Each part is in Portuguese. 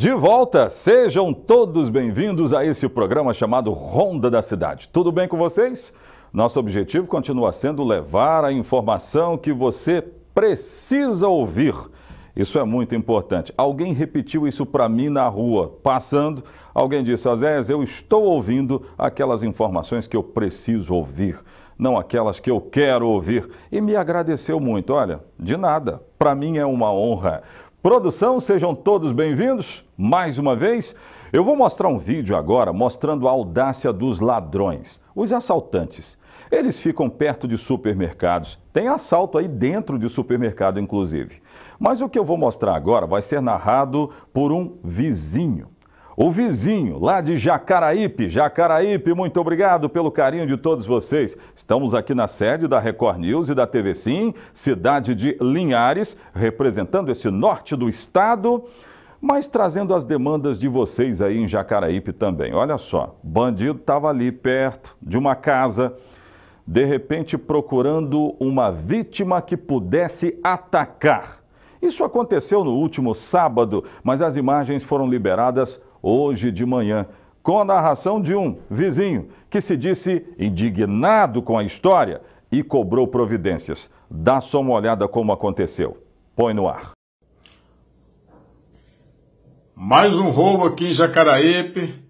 De volta, sejam todos bem-vindos a esse programa chamado Ronda da Cidade. Tudo bem com vocês? Nosso objetivo continua sendo levar a informação que você precisa ouvir. Isso é muito importante. Alguém repetiu isso para mim na rua, passando. Alguém disse: Oséias, eu estou ouvindo aquelas informações que eu preciso ouvir, não aquelas que eu quero ouvir. E me agradeceu muito. Olha, de nada. Para mim é uma honra. Produção, sejam todos bem-vindos. Mais uma vez, eu vou mostrar um vídeo agora mostrando a audácia dos ladrões, os assaltantes. Eles ficam perto de supermercados. Tem assalto aí dentro de supermercado, inclusive. Mas o que eu vou mostrar agora vai ser narrado por um vizinho. O vizinho lá de Jacaraípe. Jacaraípe, muito obrigado pelo carinho de todos vocês. Estamos aqui na sede da Record News e da TV Sim, cidade de Linhares, representando esse norte do estado, mas trazendo as demandas de vocês aí em Jacaraípe também. Olha só, bandido estava ali perto de uma casa, de repente procurando uma vítima que pudesse atacar. Isso aconteceu no último sábado, mas as imagens foram liberadas hoje de manhã, com a narração de um vizinho que se disse indignado com a história e cobrou providências. Dá só uma olhada como aconteceu. Põe no ar. Mais um roubo aqui em Jacaraípe.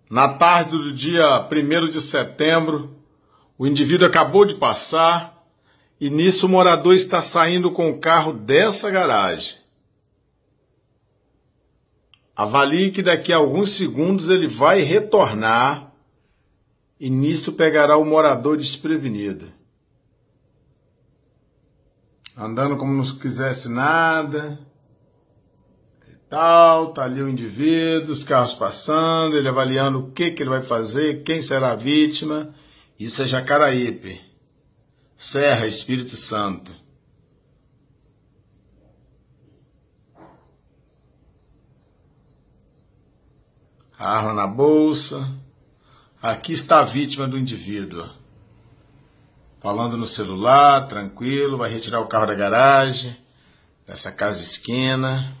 Na tarde do dia 1º de setembro, o indivíduo acabou de passar e nisso o morador está saindo com o carro dessa garagem. Avalie que daqui a alguns segundos ele vai retornar e nisso pegará o morador desprevenido. Andando como não quisesse nada e tal, tá ali o indivíduo, os carros passando, ele avaliando o que ele vai fazer, quem será a vítima. Isso é Jacaraípe, Serra, Espírito Santo. Arma na bolsa. Aqui está a vítima do indivíduo. Falando no celular, tranquilo, vai retirar o carro da garagem, dessa casa esquina.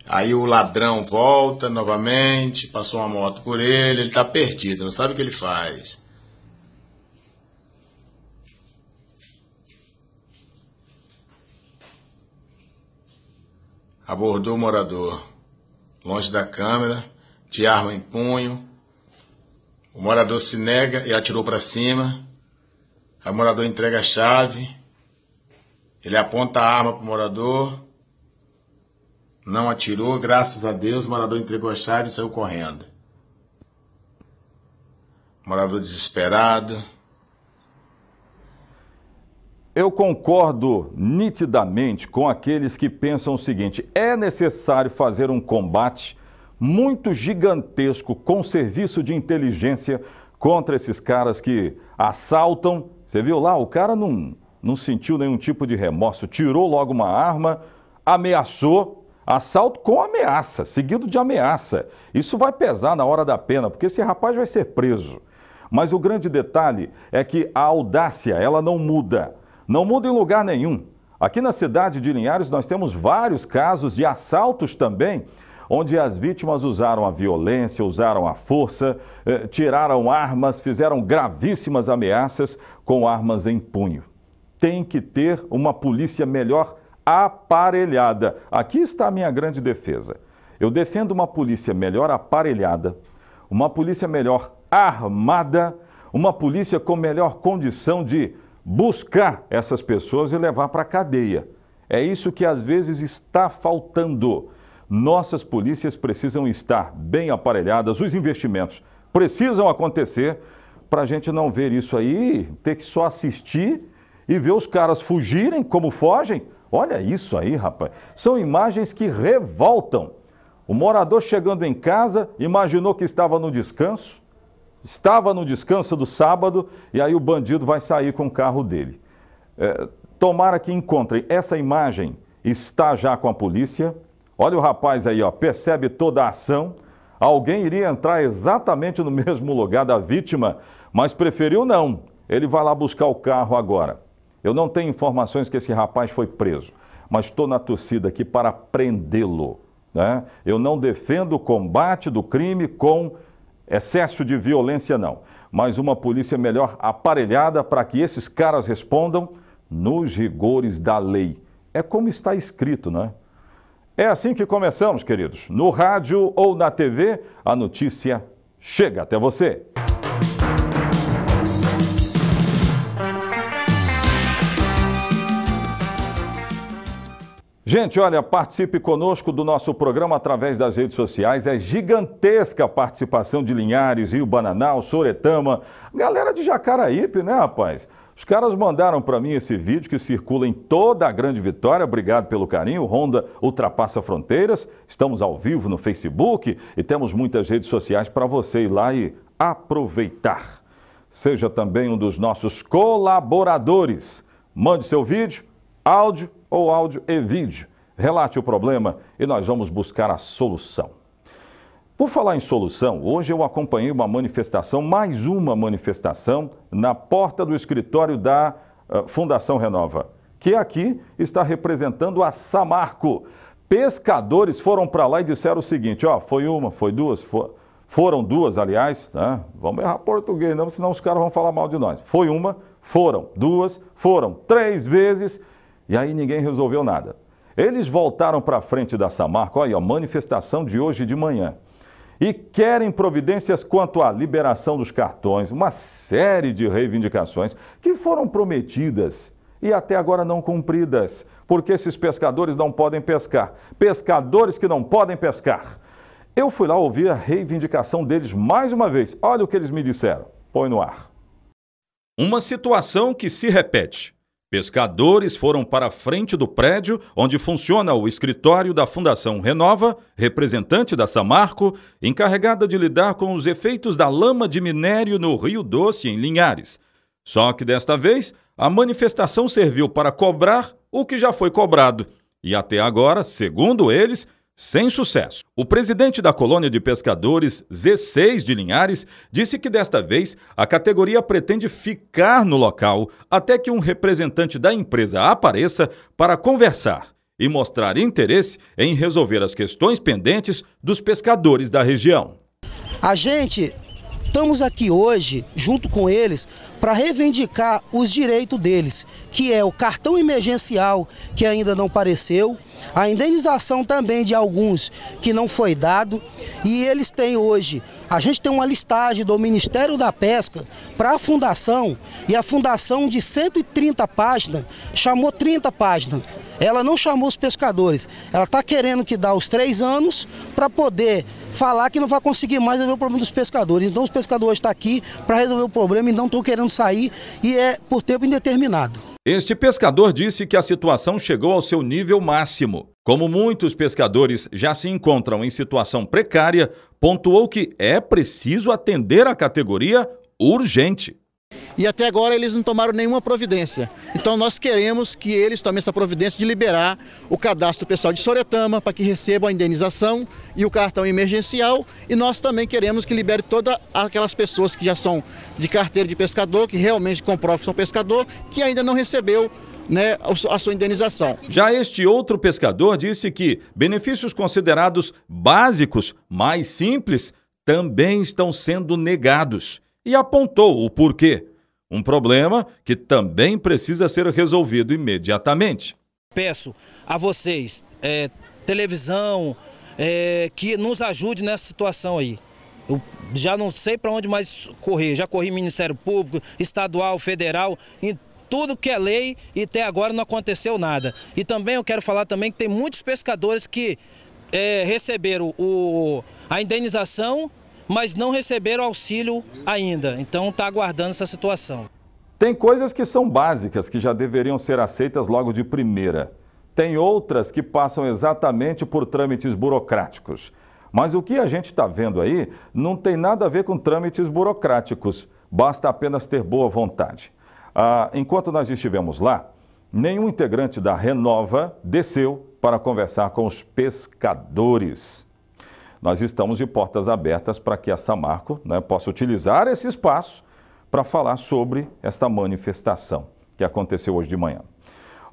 Aí o ladrão volta novamente, passou uma moto por ele está perdido, não sabe o que ele faz. Abordou o morador, longe da câmera, de arma em punho. O morador se nega e atirou para cima. Aí o morador entrega a chave. Ele aponta a arma para o morador. Não atirou, graças a Deus. O morador entregou a chave e saiu correndo. O morador desesperado. Eu concordo nitidamente com aqueles que pensam o seguinte: é necessário fazer um combate muito gigantesco com serviço de inteligência contra esses caras que assaltam. Você viu lá, o cara não sentiu nenhum tipo de remorso, tirou logo uma arma, ameaçou, assalto com ameaça, seguido de ameaça. Isso vai pesar na hora da pena, porque esse rapaz vai ser preso. Mas o grande detalhe é que a audácia, ela não muda. Não muda em lugar nenhum. Aqui na cidade de Linhares nós temos vários casos de assaltos também, onde as vítimas usaram a violência, usaram a força, tiraram armas, fizeram gravíssimas ameaças com armas em punho. Tem que ter uma polícia melhor aparelhada. Aqui está a minha grande defesa. Eu defendo uma polícia melhor aparelhada, uma polícia melhor armada, uma polícia com melhor condição de buscar essas pessoas e levar para a cadeia. É isso que às vezes está faltando. Nossas polícias precisam estar bem aparelhadas, os investimentos precisam acontecer para a gente não ver isso aí, ter que só assistir e ver os caras fugirem como fogem. Olha isso aí, rapaz. São imagens que revoltam. O morador chegando em casa, imaginou que estava no descanso do sábado e aí o bandido vai sair com o carro dele. Tomara que encontrem. Essa imagem está já com a polícia. Olha o rapaz aí, ó, percebe toda a ação. Alguém iria entrar exatamente no mesmo lugar da vítima, mas preferiu não. Ele vai lá buscar o carro agora. Eu não tenho informações que esse rapaz foi preso, mas estou na torcida aqui para prendê-lo, né? Eu não defendo o combate do crime com excesso de violência, não, mas uma polícia melhor aparelhada para que esses caras respondam nos rigores da lei. É como está escrito, né? É assim que começamos, queridos. No rádio ou na TV, a notícia chega até você. Gente, olha, participe conosco do nosso programa através das redes sociais. É gigantesca a participação de Linhares, Rio Bananal, Soretama, galera de Jacaraípe, né, rapaz? Os caras mandaram para mim esse vídeo que circula em toda a Grande Vitória. Obrigado pelo carinho. Honda ultrapassa fronteiras. Estamos ao vivo no Facebook e temos muitas redes sociais para você ir lá e aproveitar. Seja também um dos nossos colaboradores. Mande seu vídeo, áudio ou áudio e vídeo. Relate o problema e nós vamos buscar a solução. Por falar em solução, hoje eu acompanhei uma manifestação, mais uma manifestação, na porta do escritório da Fundação Renova, que aqui está representando a Samarco. Pescadores foram para lá e disseram o seguinte, ó, foi uma, foi duas, foram duas, aliás, né? Vamos errar português, não, senão os caras vão falar mal de nós. Foi uma, foram duas, foram 3 vezes, e aí ninguém resolveu nada. Eles voltaram para frente da Samarco, olha, a manifestação de hoje de manhã, e querem providências quanto à liberação dos cartões, uma série de reivindicações que foram prometidas e até agora não cumpridas, porque esses pescadores não podem pescar. Pescadores que não podem pescar. Eu fui lá ouvir a reivindicação deles mais uma vez. Olha o que eles me disseram. Põe no ar. Uma situação que se repete. Pescadores foram para a frente do prédio onde funciona o escritório da Fundação Renova, representante da Samarco, encarregada de lidar com os efeitos da lama de minério no Rio Doce, em Linhares. Só que desta vez, a manifestação serviu para cobrar o que já foi cobrado. E até agora, segundo eles, sem sucesso. O presidente da colônia de pescadores Z6 de Linhares disse que desta vez a categoria pretende ficar no local até que um representante da empresa apareça para conversar e mostrar interesse em resolver as questões pendentes dos pescadores da região. A gente estamos aqui hoje, junto com eles, para reivindicar os direitos deles, que é o cartão emergencial, que ainda não apareceu, a indenização também de alguns que não foi dado, e eles têm hoje, a gente tem uma listagem do Ministério da Pesca para a Fundação, e a Fundação de 130 páginas chamou 30 páginas. Ela não chamou os pescadores, ela está querendo que dá os 3 anos para poder falar que não vai conseguir mais resolver o problema dos pescadores. Então os pescadores estão aqui para resolver o problema e não estão querendo sair, e é por tempo indeterminado. Este pescador disse que a situação chegou ao seu nível máximo. Como muitos pescadores já se encontram em situação precária, pontuou que é preciso atender a categoria urgente. E até agora eles não tomaram nenhuma providência. Então nós queremos que eles tomem essa providência de liberar o cadastro pessoal de Soretama para que recebam a indenização e o cartão emergencial. E nós também queremos que libere todas aquelas pessoas que já são de carteira de pescador, que realmente comprovam que são pescador, que ainda não recebeu, né, a sua indenização. Já este outro pescador disse que benefícios considerados básicos, mais simples, também estão sendo negados. E apontou o porquê. Um problema que também precisa ser resolvido imediatamente. Peço a vocês, televisão, que nos ajude nessa situação aí. Eu já não sei para onde mais correr. Já corri Ministério Público, estadual, federal, em tudo que é lei, e até agora não aconteceu nada. E também eu quero falar também que tem muitos pescadores que receberam a indenização, mas não receberam auxílio ainda, então está aguardando essa situação. Tem coisas que são básicas, que já deveriam ser aceitas logo de primeira. Tem outras que passam exatamente por trâmites burocráticos. Mas o que a gente está vendo aí não tem nada a ver com trâmites burocráticos, basta apenas ter boa vontade. Enquanto nós estivemos lá, nenhum integrante da Renova desceu para conversar com os pescadores. Nós estamos de portas abertas para que a Samarco, né, possa utilizar esse espaço para falar sobre esta manifestação. que aconteceu hoje de manhã.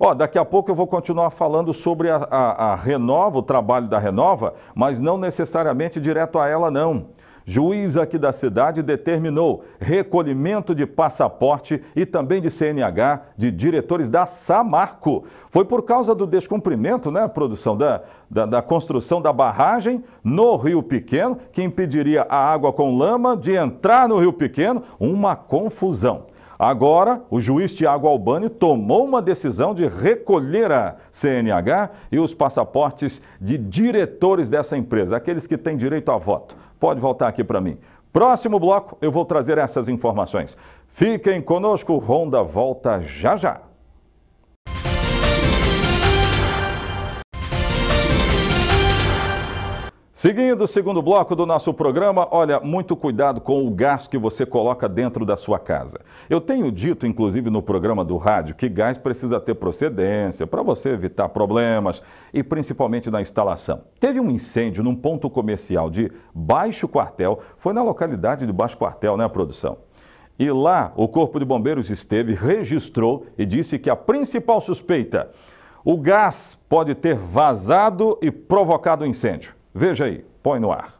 Ó, daqui a pouco eu vou continuar falando sobre a Renova, o trabalho da Renova, mas não necessariamente direto a ela não. Juiz aqui da cidade determinou recolhimento de passaporte e também de CNH de diretores da Samarco. Foi por causa do descumprimento, né, produção, da construção da barragem no Rio Pequeno, que impediria a água com lama de entrar no Rio Pequeno, uma confusão. Agora, o juiz Tiago Albani tomou uma decisão de recolher a CNH e os passaportes de diretores dessa empresa, aqueles que têm direito a voto. Pode voltar aqui para mim. Próximo bloco, eu vou trazer essas informações. Fiquem conosco, Ronda volta já já. Seguindo o segundo bloco do nosso programa, olha, muito cuidado com o gás que você coloca dentro da sua casa. Eu tenho dito, inclusive no programa do rádio, que gás precisa ter procedência para você evitar problemas e principalmente na instalação. Teve um incêndio num ponto comercial de Baixo Quartel, foi na localidade de Baixo Quartel, né, produção? E lá o Corpo de Bombeiros esteve, registrou e disse que a principal suspeita, o gás pode ter vazado e provocado o incêndio. Veja aí, põe no ar.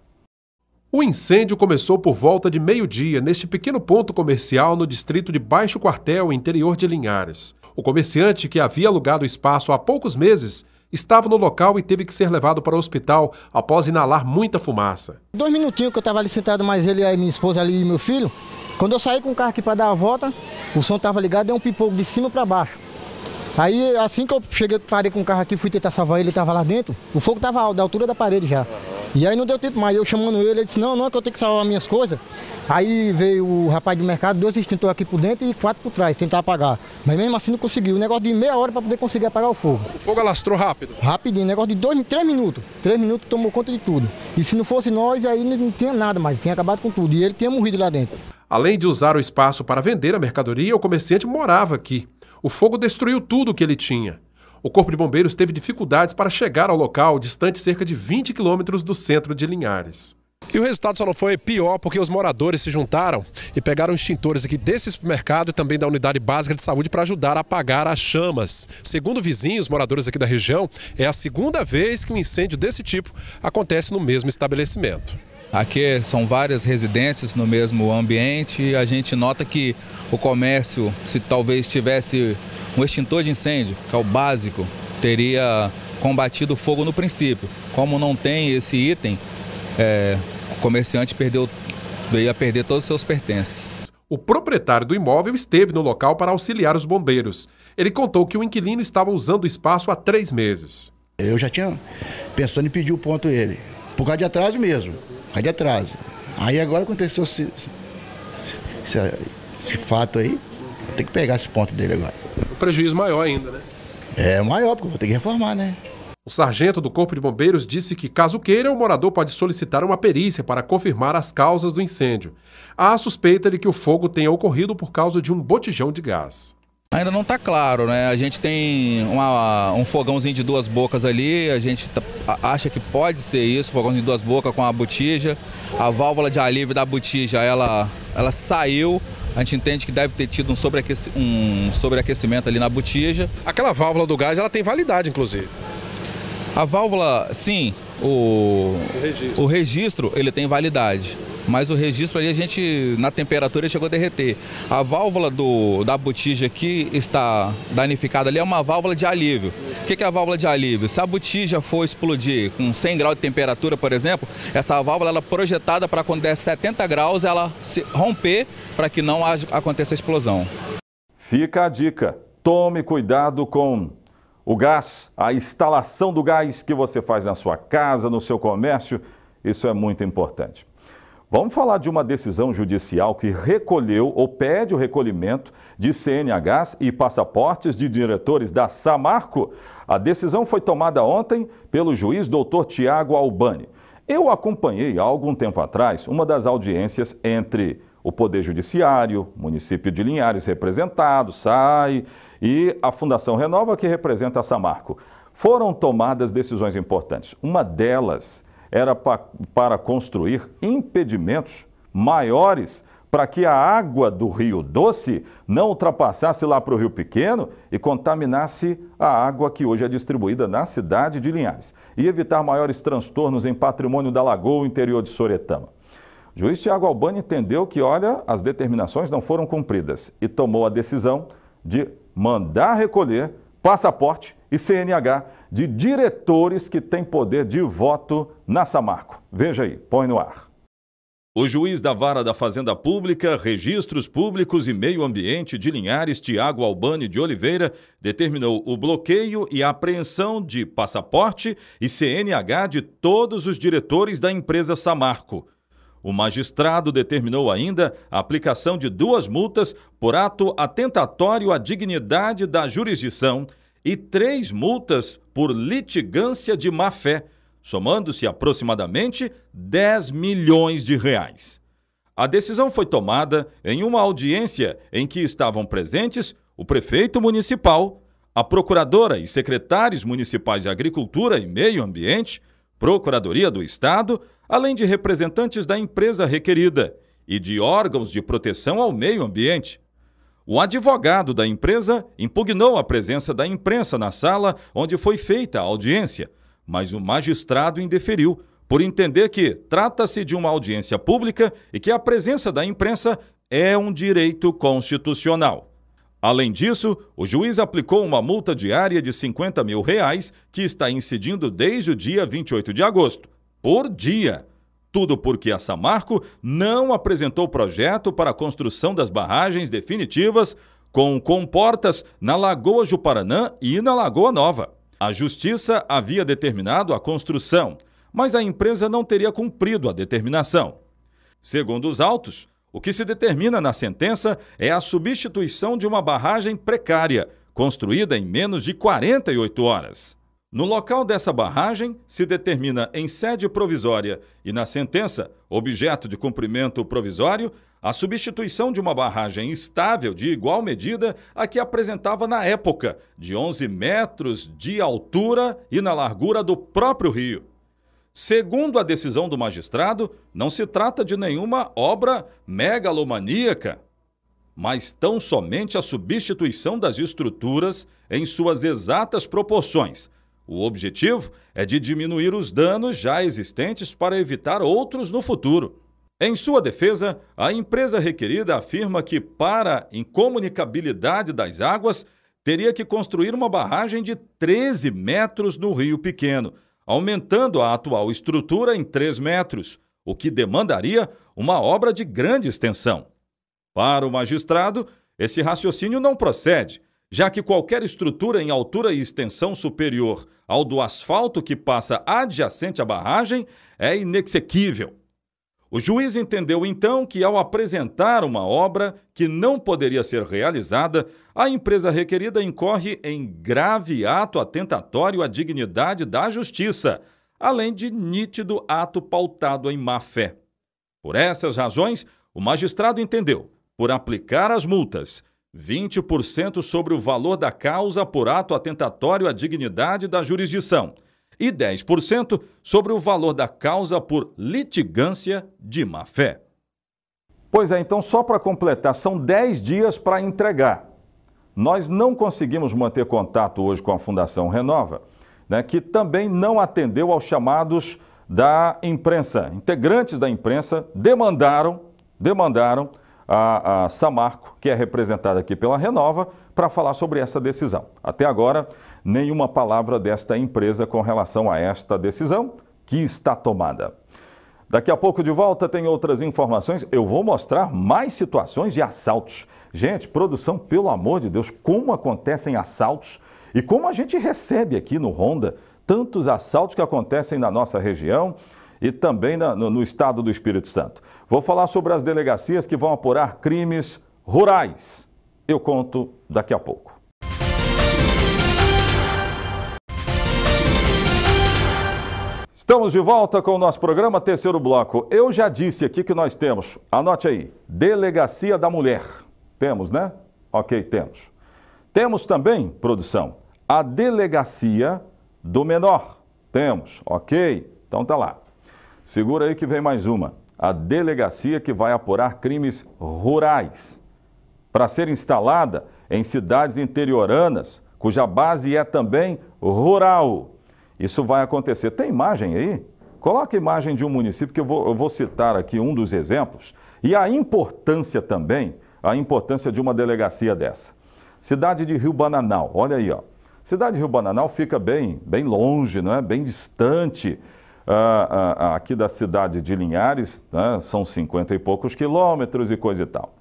O incêndio começou por volta de meio-dia neste pequeno ponto comercial no distrito de Baixo Quartel, interior de Linhares. O comerciante, que havia alugado o espaço há poucos meses, estava no local e teve que ser levado para o hospital após inalar muita fumaça. 2 minutinhos que eu estava ali sentado, mais ele e minha esposa ali e meu filho. Quando eu saí com o carro aqui para dar a volta, o som estava ligado, deu um pipoco de cima para baixo. Aí, assim que eu cheguei, parei com o carro aqui, fui tentar salvar ele, estava lá dentro, o fogo estava da altura da parede já. E aí não deu tempo mais, eu chamando ele disse, não, que eu tenho que salvar minhas coisas. Aí veio o rapaz do mercado, 2 extintores aqui por dentro e 4 por trás, tentar apagar. Mas mesmo assim não conseguiu, um negócio de meia hora para poder conseguir apagar o fogo. O fogo alastrou rápido? Rapidinho, negócio de 3 minutos. 3 minutos tomou conta de tudo. E se não fosse nós, aí não tinha nada mais, tinha acabado com tudo. E ele tinha morrido lá dentro. Além de usar o espaço para vender a mercadoria, o comerciante morava aqui. O fogo destruiu tudo o que ele tinha. O Corpo de Bombeiros teve dificuldades para chegar ao local, distante cerca de 20 quilômetros do centro de Linhares. E o resultado só não foi pior porque os moradores se juntaram e pegaram extintores aqui desse supermercado e também da Unidade Básica de Saúde para ajudar a apagar as chamas. Segundo vizinhos, moradores aqui da região, é a segunda vez que um incêndio desse tipo acontece no mesmo estabelecimento. Aqui são várias residências no mesmo ambiente e a gente nota que o comércio, se talvez tivesse um extintor de incêndio, que é o básico, teria combatido o fogo no princípio. Como não tem esse item, o comerciante veio a perder todos os seus pertences. O proprietário do imóvel esteve no local para auxiliar os bombeiros. Ele contou que o inquilino estava usando o espaço há 3 meses. Eu já tinha pensando em pedir o ponto a ele, por causa de atraso mesmo. De atraso. Aí agora aconteceu esse fato aí, vou ter que pegar esse ponto dele agora. O prejuízo maior ainda, né? É maior, porque eu vou ter que reformar, né? O sargento do Corpo de Bombeiros disse que, caso queira, o morador pode solicitar uma perícia para confirmar as causas do incêndio. Há a suspeita de que o fogo tenha ocorrido por causa de um botijão de gás. Ainda não está claro, né? A gente tem um fogãozinho de 2 bocas ali, a gente acha que pode ser isso, fogãozinho de 2 bocas com a botija. A válvula de alívio da botija, ela saiu, a gente entende que deve ter tido um sobreaquecimento ali na botija. Aquela válvula do gás, ela tem validade, inclusive. A válvula, sim, o registro ele tem validade. Mas o registro ali, na temperatura, chegou a derreter. A válvula da botija que está danificada ali é uma válvula de alívio. O que é a válvula de alívio? Se a botija for explodir com 100 graus de temperatura, por exemplo, essa válvula ela é projetada para quando der 70 graus ela se romper para que não aconteça a explosão. Fica a dica, tome cuidado com o gás, a instalação do gás que você faz na sua casa, no seu comércio, isso é muito importante. Vamos falar de uma decisão judicial que recolheu ou pede o recolhimento de CNHs e passaportes de diretores da Samarco. A decisão foi tomada ontem pelo juiz Dr. Tiago Albani. Eu acompanhei há algum tempo atrás uma das audiências entre o Poder Judiciário, município de Linhares representado, SAI, e a Fundação Renova, que representa a Samarco. Foram tomadas decisões importantes. Uma delas era para construir impedimentos maiores para que a água do Rio Doce não ultrapassasse lá para o Rio Pequeno e contaminasse a água que hoje é distribuída na cidade de Linhares e evitar maiores transtornos em patrimônio da Lagoa, interior de Soretama. O juiz Tiago Albani entendeu que, olha, as determinações não foram cumpridas e tomou a decisão de mandar recolher passaporte e CNH de diretores que têm poder de voto na Samarco. Veja aí, põe no ar. O juiz da Vara da Fazenda Pública, Registros Públicos e Meio Ambiente de Linhares, Tiago Albani de Oliveira, determinou o bloqueio e a apreensão de passaporte e CNH de todos os diretores da empresa Samarco. O magistrado determinou ainda a aplicação de 2 multas por ato atentatório à dignidade da jurisdição e 3 multas por litigância de má-fé, somando-se aproximadamente 10 milhões de reais. A decisão foi tomada em uma audiência em que estavam presentes o prefeito municipal, a procuradora e secretários municipais de Agricultura e Meio Ambiente, Procuradoria do Estado, além de representantes da empresa requerida e de órgãos de proteção ao meio ambiente. O advogado da empresa impugnou a presença da imprensa na sala onde foi feita a audiência, mas o magistrado indeferiu, por entender que trata-se de uma audiência pública e que a presença da imprensa é um direito constitucional. Além disso, o juiz aplicou uma multa diária de R$50 mil, que está incidindo desde o dia 28 de agosto, por dia. Tudo porque a Samarco não apresentou projeto para a construção das barragens definitivas com comportas na Lagoa Juparanã e na Lagoa Nova. A Justiça havia determinado a construção, mas a empresa não teria cumprido a determinação. Segundo os autos, o que se determina na sentença é a substituição de uma barragem precária, construída em menos de 48 horas. No local dessa barragem, se determina em sede provisória e na sentença, objeto de cumprimento provisório, a substituição de uma barragem estável de igual medida à que apresentava na época, de 11 metros de altura e na largura do próprio rio. Segundo a decisão do magistrado, não se trata de nenhuma obra megalomaníaca, mas tão somente a substituição das estruturas em suas exatas proporções. O objetivo é de diminuir os danos já existentes para evitar outros no futuro. Em sua defesa, a empresa requerida afirma que, para incomunicabilidade das águas, teria que construir uma barragem de 13 metros no Rio Pequeno, aumentando a atual estrutura em 3 metros, o que demandaria uma obra de grande extensão. Para o magistrado, esse raciocínio não procede, já que qualquer estrutura em altura e extensão superior ao do asfalto que passa adjacente à barragem é inexequível. O juiz entendeu então que, ao apresentar uma obra que não poderia ser realizada, a empresa requerida incorre em grave ato atentatório à dignidade da justiça, além de nítido ato pautado em má-fé. Por essas razões, o magistrado entendeu, por aplicar as multas, 20% sobre o valor da causa por ato atentatório à dignidade da jurisdição e 10% sobre o valor da causa por litigância de má-fé. Pois é, então só para completar, são 10 dias para entregar. Nós não conseguimos manter contato hoje com a Fundação Renova, né, que também não atendeu aos chamados da imprensa. Integrantes da imprensa demandaram a Samarco, que é representada aqui pela Renova, para falar sobre essa decisão. Até agora, nenhuma palavra desta empresa com relação a esta decisão que está tomada. Daqui a pouco de volta tem outras informações. Eu vou mostrar mais situações de assaltos. Gente, produção, pelo amor de Deus, como acontecem assaltos e como a gente recebe aqui no Ronda tantos assaltos que acontecem na nossa região e também no estado do Espírito Santo. Vou falar sobre as delegacias que vão apurar crimes rurais. Eu conto daqui a pouco. Estamos de volta com o nosso programa Terceiro Bloco. Eu já disse aqui que nós temos, anote aí, Delegacia da Mulher. Temos, né? Ok, temos. Temos também, produção, a Delegacia do Menor. Temos, ok? Então tá lá. Segura aí que vem mais uma. a delegacia que vai apurar crimes rurais, para ser instalada em cidades interioranas, cuja base é também rural. Isso vai acontecer. Tem imagem aí? Coloca a imagem de um município que eu vou citar aqui um dos exemplos. E a importância também, a importância de uma delegacia dessa. Cidade de Rio Bananal, olha aí, ó. Cidade de Rio Bananal fica bem longe, não é? Bem distante aqui da cidade de Linhares, né? São 50 e poucos quilômetros e coisa e tal.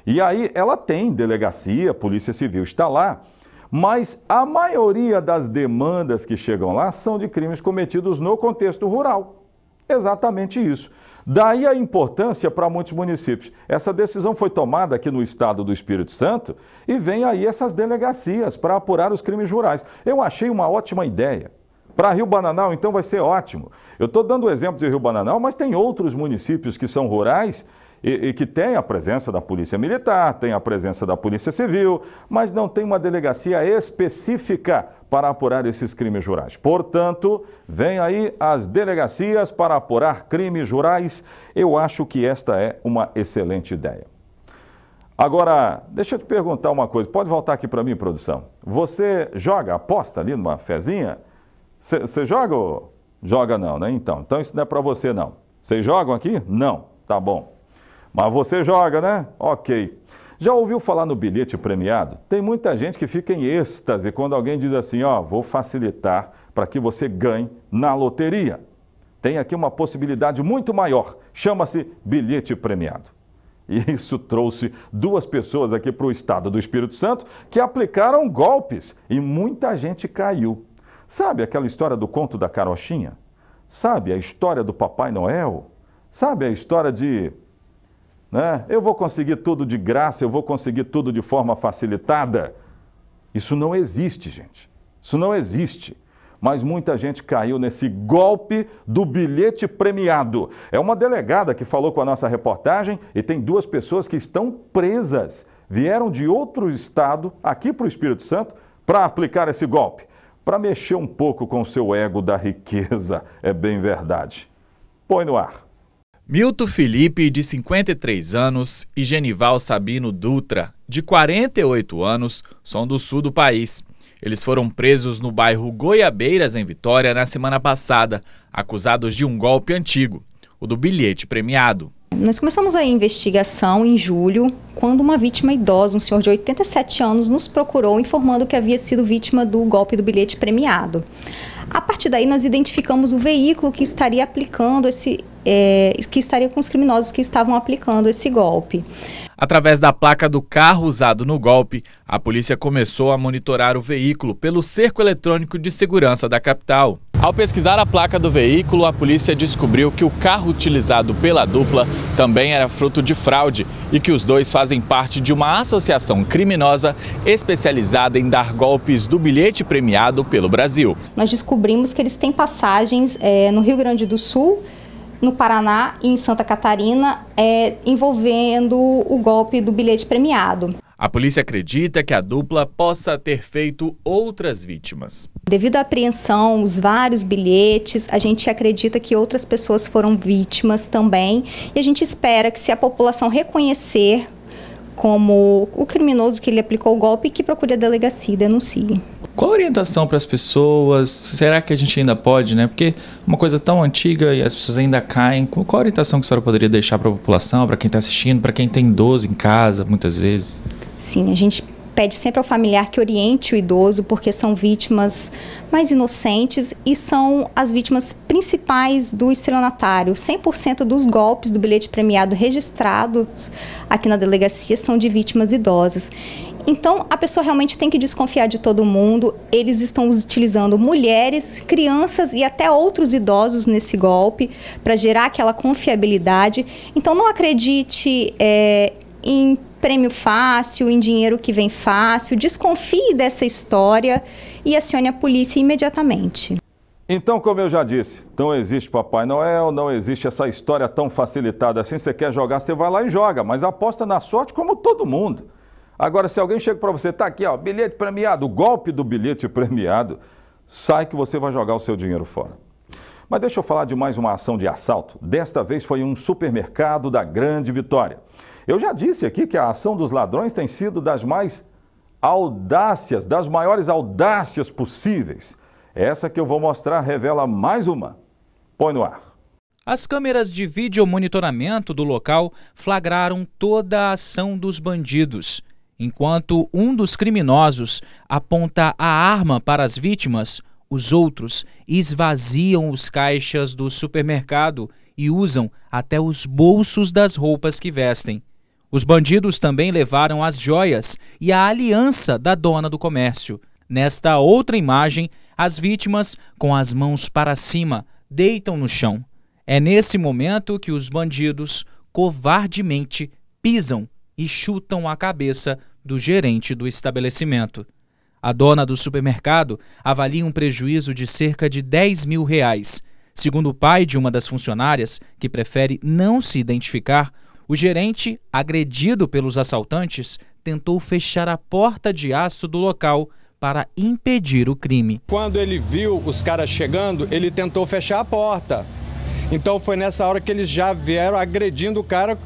E aí ela tem delegacia, Polícia Civil está lá, mas a maioria das demandas que chegam lá são de crimes cometidos no contexto rural. Exatamente isso. Daí a importância para muitos municípios. Essa decisão foi tomada aqui no estado do Espírito Santo e vem aí essas delegacias para apurar os crimes rurais. Eu achei uma ótima ideia. Para Rio Bananal, então, vai ser ótimo. Eu estou dando o exemplo de Rio Bananal, mas tem outros municípios que são rurais e que têm a presença da Polícia Militar, tem a presença da Polícia Civil, mas não tem uma delegacia específica para apurar esses crimes rurais. Portanto, vem aí as delegacias para apurar crimes rurais. Eu acho que esta é uma excelente ideia. Agora, deixa eu te perguntar uma coisa. Pode voltar aqui para mim, produção? Você joga, aposta ali numa fezinha? Você joga ou joga não, né? Então isso não é para você não. Vocês jogam aqui? Não. Tá bom. Mas você joga, né? Ok. Já ouviu falar no bilhete premiado? Tem muita gente que fica em êxtase quando alguém diz assim, ó, vou facilitar para que você ganhe na loteria. Tem aqui uma possibilidade muito maior, chama-se bilhete premiado. E isso trouxe duas pessoas aqui para o estado do Espírito Santo que aplicaram golpes e muita gente caiu. Sabe aquela história do conto da carochinha? Sabe a história do Papai Noel? Sabe a história de... né? Eu vou conseguir tudo de graça, eu vou conseguir tudo de forma facilitada. Isso não existe, gente. Isso não existe. Mas muita gente caiu nesse golpe do bilhete premiado. É uma delegada que falou com a nossa reportagem e tem duas pessoas que estão presas. Vieram de outro estado, aqui para o Espírito Santo, para aplicar esse golpe. Para mexer um pouco com o seu ego da riqueza, é bem verdade. Põe no ar. Milton Felipe, de 53 anos, e Genival Sabino Dutra, de 48 anos, são do sul do país. Eles foram presos no bairro Goiabeiras, em Vitória, na semana passada, acusados de um golpe antigo, o do bilhete premiado. Nós começamos a investigação em julho, quando uma vítima idosa, um senhor de 87 anos, nos procurou informando que havia sido vítima do golpe do bilhete premiado. A partir daí, nós identificamos o veículo que estaria aplicando que estaria com os criminosos que estavam aplicando esse golpe. Através da placa do carro usado no golpe, a polícia começou a monitorar o veículo pelo cerco eletrônico de segurança da capital. Ao pesquisar a placa do veículo, a polícia descobriu que o carro utilizado pela dupla também era fruto de fraude e que os dois fazem parte de uma associação criminosa especializada em dar golpes do bilhete premiado pelo Brasil. Nós descobrimos que eles têm passagens no Rio Grande do Sul, no Paraná e em Santa Catarina, envolvendo o golpe do bilhete premiado. A polícia acredita que a dupla possa ter feito outras vítimas. Devido à apreensão, os vários bilhetes, a gente acredita que outras pessoas foram vítimas também. E a gente espera que, se a população reconhecer como o criminoso que lhe aplicou o golpe, que procure a delegacia e denuncie. Qual a orientação para as pessoas? Será que a gente ainda pode, né? Porque uma coisa tão antiga e as pessoas ainda caem. Qual a orientação que a senhora poderia deixar para a população, para quem está assistindo, para quem tem idoso em casa, muitas vezes? Sim, a gente pede sempre ao familiar que oriente o idoso, porque são vítimas mais inocentes e são as vítimas principais do estelionatário. 100% dos golpes do bilhete premiado registrados aqui na delegacia são de vítimas idosas. Então, a pessoa realmente tem que desconfiar de todo mundo. Eles estão utilizando mulheres, crianças e até outros idosos nesse golpe para gerar aquela confiabilidade. Então, não acredite em prêmio fácil, em dinheiro que vem fácil. Desconfie dessa história e acione a polícia imediatamente. Então, como eu já disse, não existe Papai Noel, não existe essa história tão facilitada assim. Você quer jogar, você vai lá e joga, mas aposta na sorte como todo mundo. Agora, se alguém chega para você, tá aqui, ó, bilhete premiado, o golpe do bilhete premiado, sai que você vai jogar o seu dinheiro fora. Mas deixa eu falar de mais uma ação de assalto. Desta vez foi em um supermercado da Grande Vitória. Eu já disse aqui que a ação dos ladrões tem sido das mais audácias, das maiores audácias possíveis. Essa que eu vou mostrar revela mais uma. Põe no ar. As câmeras de videomonitoramento do local flagraram toda a ação dos bandidos. Enquanto um dos criminosos aponta a arma para as vítimas, os outros esvaziam os caixas do supermercado e usam até os bolsos das roupas que vestem. Os bandidos também levaram as joias e a aliança da dona do comércio. Nesta outra imagem, as vítimas, com as mãos para cima, deitam no chão. É nesse momento que os bandidos covardemente pisam e chutam a cabeça do gerente do estabelecimento. A dona do supermercado avalia um prejuízo de cerca de R$10.000. Segundo o pai de uma das funcionárias, que prefere não se identificar, o gerente, agredido pelos assaltantes, tentou fechar a porta de aço do local para impedir o crime. Quando ele viu os caras chegando, ele tentou fechar a porta. Então foi nessa hora que eles já vieram agredindo o cara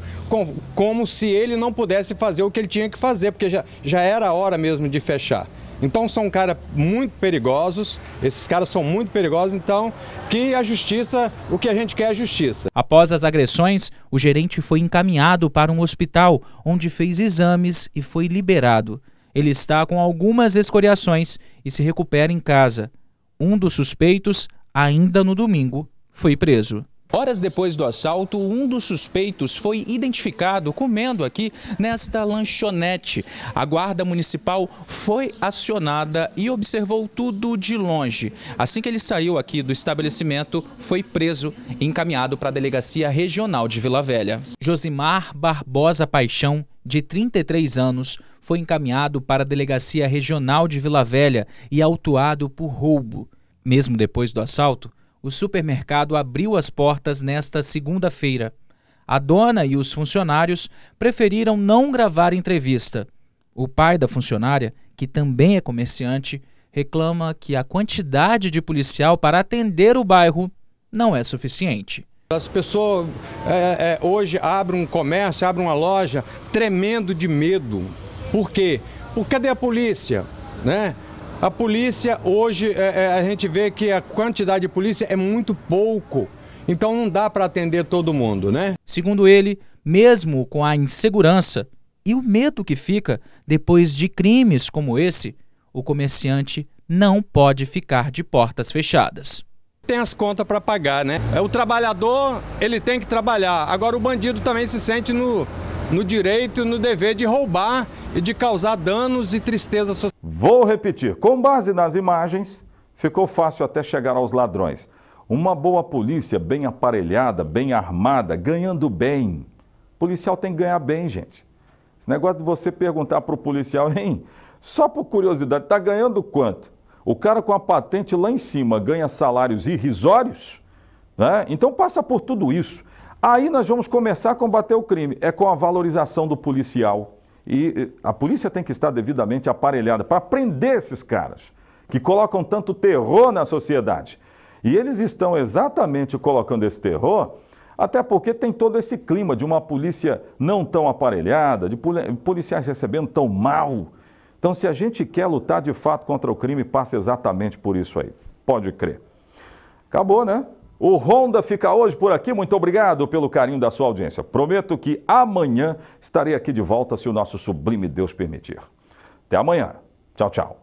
como se ele não pudesse fazer o que ele tinha que fazer, porque já era a hora mesmo de fechar. Então são caras muito perigosos, esses caras são muito perigosos, então que a justiça, o que a gente quer é a justiça. Após as agressões, o gerente foi encaminhado para um hospital, onde fez exames e foi liberado. Ele está com algumas escoriações e se recupera em casa. Um dos suspeitos, ainda no domingo, foi preso. Horas depois do assalto, um dos suspeitos foi identificado comendo aqui nesta lanchonete. A guarda municipal foi acionada e observou tudo de longe. Assim que ele saiu aqui do estabelecimento, foi preso e encaminhado para a Delegacia Regional de Vila Velha. Josimar Barbosa Paixão, de 33 anos, foi encaminhado para a Delegacia Regional de Vila Velha e autuado por roubo. Mesmo depois do assalto, o supermercado abriu as portas nesta segunda-feira. A dona e os funcionários preferiram não gravar entrevista. O pai da funcionária, que também é comerciante, reclama que a quantidade de policial para atender o bairro não é suficiente. As pessoas hoje abrem um comércio, abrem uma loja tremendo de medo. Por quê? Porque cadê a polícia, né? A polícia hoje, a gente vê que a quantidade de polícia é muito pouco, então não dá para atender todo mundo, né? Segundo ele, mesmo com a insegurança e o medo que fica depois de crimes como esse, o comerciante não pode ficar de portas fechadas. Tem as contas para pagar, né? O trabalhador, ele tem que trabalhar, agora o bandido também se sente no direito, no dever de roubar e de causar danos e tristeza social. Vou repetir, com base nas imagens, ficou fácil até chegar aos ladrões. Uma boa polícia bem aparelhada, bem armada, ganhando bem. O policial tem que ganhar bem, gente. Esse negócio de você perguntar para o policial, hein, só por curiosidade, está ganhando quanto? O cara com a patente lá em cima ganha salários irrisórios, né? Então passa por tudo isso. Aí nós vamos começar a combater o crime, é com a valorização do policial. E a polícia tem que estar devidamente aparelhada para prender esses caras que colocam tanto terror na sociedade. E eles estão exatamente colocando esse terror, até porque tem todo esse clima de uma polícia não tão aparelhada, de policiais recebendo tão mal. Então, se a gente quer lutar de fato contra o crime, passa exatamente por isso aí. Pode crer. Acabou, né? O Ronda fica hoje por aqui. Muito obrigado pelo carinho da sua audiência. Prometo que amanhã estarei aqui de volta, se o nosso sublime Deus permitir. Até amanhã. Tchau, tchau.